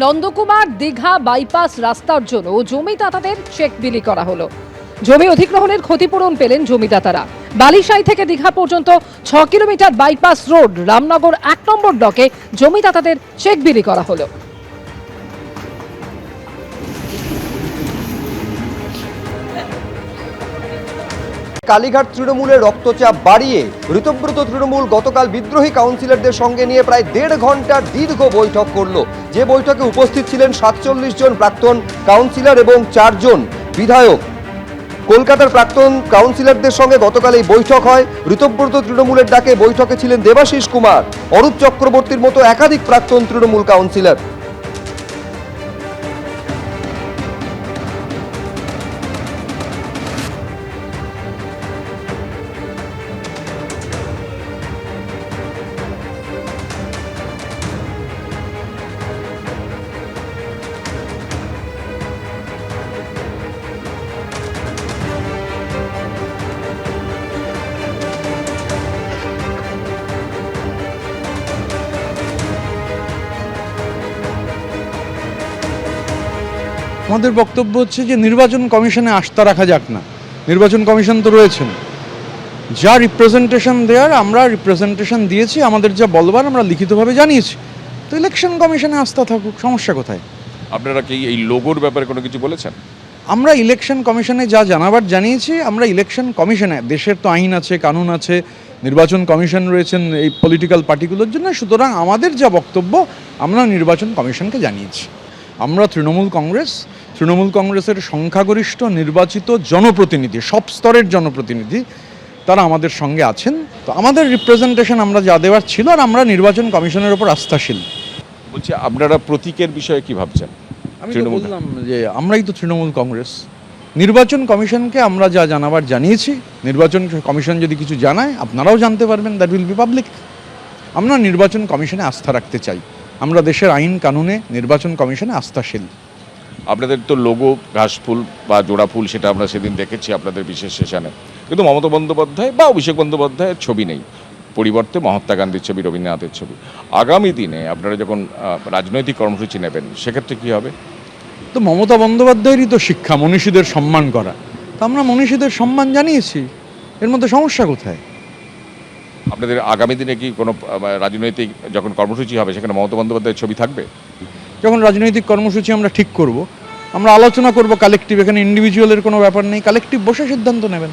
Nandakumar Digha bypass রাস্তার জন্য জমিদাতাদের check বিলি করা হলো। জমি অধিগ্রহণের ক্ষতিপূরণ পেলেন জমিদাতারা। বালিসাই থেকে দীঘা পর্যন্ত 6 কিলোমিটার বাইপাস রোড রামনগর 1 নম্বর ব্লকে জমিদাতাদের চেক বিলি করা হলো। কালীঘাট তৃণমূলের রক্তচাপ বাড়িয়ে ঋতব্রত তৃণমূল গতকাল বিদ্রোহী কাউন্সিলরদের সঙ্গে নিয়ে প্রায় 1.5 ঘন্টার দীর্ঘ বৈঠক করলো। যে বৈঠকে উপস্থিত ছিলেন 47 জন প্রাক্তন কাউন্সিলর এবং 4 জন বিধায়ক। কলকাতার প্রাক্তন কাউন্সিলরদের সঙ্গে গতকাল এই বৈঠক হয়। ঋতব্রত তৃণমূলের ডাকে বৈঠকে ছিলেন দেবাশিস কুমার, অরূপ চক্রবর্তীর মতো একাধিক প্রাক্তন তৃণমূল কাউন্সিলর। আমাদের বক্তব্য হচ্ছে যে নির্বাচন কমিশনে আস্থা রাখা যাক না। নির্বাচন কমিশন তো রয়েছেন, যা রিপ্রেজেন্টেশন দেওয়ার আমরা রিপ্রেজেন্টেশন দিয়েছি, আমাদের যা বলবার আমরা লিখিতভাবে জানিয়েছি। তো ইলেকশন কমিশনে আস্থা থাকুক, সমস্যা কোথায়? আপনারা কি এই লোগোর ব্যাপারে কোনো কিছু বলেছেন? আমরা ইলেকশন কমিশনে যা জানাবার জানিয়েছি। আমরা ইলেকশন কমিশনে, দেশের তো আইন আছে, কানুন আছে, নির্বাচন কমিশন রয়েছেন এই পলিটিক্যাল পার্টিগুলোর জন্য। সুতরাং আমাদের যা বক্তব্য আমরা নির্বাচন কমিশনকে জানিয়েছি। আমরা তৃণমূল কংগ্রেসের সংখ্যাগরিষ্ঠ নির্বাচিত জনপ্রতিনিধি, সব স্তরের জনপ্রতিনিধি, তারা আমাদের সঙ্গে আছেন। তো আমাদের রিপ্রেজেন্টেশন আমরা যা দেওয়ার ছিল, আর আমরা নির্বাচন কমিশনের ওপর আস্থাশীল। বলছি, আপনারা প্রতীকের বিষয়ে কি ভাবছেন? আমি তো বললাম যে আমরাই তো তৃণমূল কংগ্রেস। নির্বাচন কমিশনকে আমরা যা জানাবার জানিয়েছি। নির্বাচন কমিশন যদি কিছু জানায় আপনারাও জানতে পারবেন, দ্যাট উইল বি পাবলিক। আমরা নির্বাচন কমিশনে আস্থা রাখতে চাই। আমরা দেশের আইন কানুনে নির্বাচন কমিশনে আস্থাশীল। আপনাদের তো লোগো ঘাসফুল বা জোড়া ফুল, সেটা আমরা সেদিন দেখেছি আপনাদের বিশেষ সেশনে, কিন্তু মমতা বন্দ্যোপাধ্যায় বা অভিষেক বন্দ্যোপাধ্যায়ের ছবি নেই, পরিবর্তে মহাত্মা গান্ধীর ছবি, রবীন্দ্রনাথের ছবি। আগামী দিনে আপনারা যখন রাজনৈতিক কর্মসূচি নেবেন, সেক্ষেত্রে কী হবে? তো মমতা বন্দ্যোপাধ্যায়েরই তো শিক্ষা মনীষীদের সম্মান করা। তো আমরা মনীষীদের সম্মান জানিয়েছি, এর মধ্যে সমস্যা কোথায়? আপনাদের আগামী দিনে কি কোনো রাজনৈতিক যখন কর্মসূচি হবে, সেখানে মমতা বন্দ্যোপাধ্যায়ের ছবি থাকবে? যখন রাজনৈতিক কর্মসূচি আমরা ঠিক করব, আমরা আলোচনা করব কালেকটিভ। এখানে ইন্ডিভিজুয়ালের কোনো ব্যাপার নেই, কালেকটিভ বসে সিদ্ধান্ত নেবেন।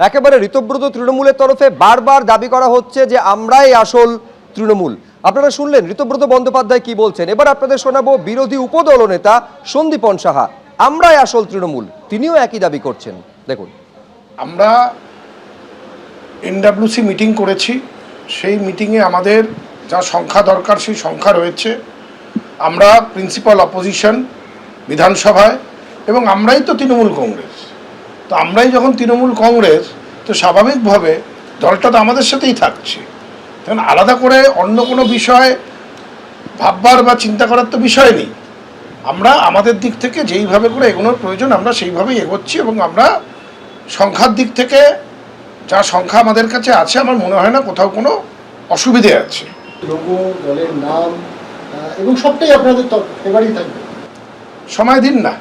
একেবারে ঋতব্রত তৃণমূলের তরফে বারবার দাবি করা হচ্ছে যে আমরাই আসল তৃণমূল। আপনারা শুনলেন ঋতব্রত বন্দ্যোপাধ্যায় কি বলছেন। এবার আপনাদের শোনাবো বিরোধী উপদল নেতা সন্দীপন সাহা। আমরাই আসল তৃণমূল, তিনিও একই দাবি করছেন। দেখুন, আমরা এনডব্লিউসি মিটিং করেছি। সেই মিটিংয়ে আমাদের যা সংখ্যা দরকার সেই সংখ্যা রয়েছে। আমরা প্রিন্সিপাল অপোজিশন বিধানসভায়, এবং আমরাই তো তৃণমূল কংগ্রেস। তো আমরাই যখন তৃণমূল কংগ্রেস, তো স্বাভাবিকভাবে দলটা তো আমাদের সাথেই থাকছে। তখন আলাদা করে অন্য কোনো বিষয় ভাববার বা চিন্তা করার তো বিষয় নেই। আমরা আমাদের দিক থেকে যেইভাবে করে এগোনোর প্রয়োজন আমরা সেইভাবেই এগোচ্ছি, এবং আমরা সংখ্যার দিক থেকে যা সংখ্যা আমাদের কাছে আছে, আমার মনে হয় না কোথাও কোনো অসুবিধে আছে। লোগো, দলের নাম এবং সবটাই আপনাদের এবারেই থাকবে। সময় দিন না,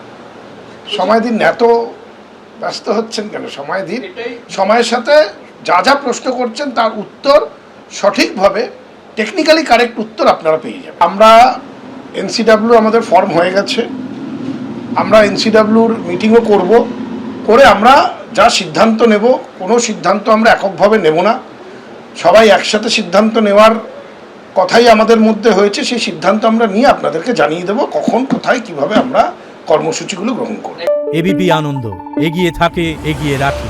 সময় দিন না, এত ব্যস্ত হচ্ছেন কেন? সময় দিন। সময়ের সাথে যা যা প্রশ্ন করছেন তার উত্তর সঠিকভাবে, টেকনিক্যালি কারেক্ট উত্তর আপনারা পেয়ে যাবেন। আমরা এনসিডাব্লিউ আমাদের ফর্ম হয়ে গেছে। আমরা এনসিডাব্লিউর মিটিংও করে আমরা যা সিদ্ধান্ত নেব, কোনো সিদ্ধান্ত আমরা এককভাবে নেব না, সবাই একসাথে সিদ্ধান্ত নেওয়ার কথাই আমাদের মধ্যে হয়েছে। সেই সিদ্ধান্ত আমরা নিয়ে আপনাদেরকে জানিয়ে দেব কখন, কোথায়, কিভাবে আমরা কর্মসূচিগুলো গ্রহণ করব। এবিপি আনন্দ, এগিয়ে থাকে, এগিয়ে রাখে।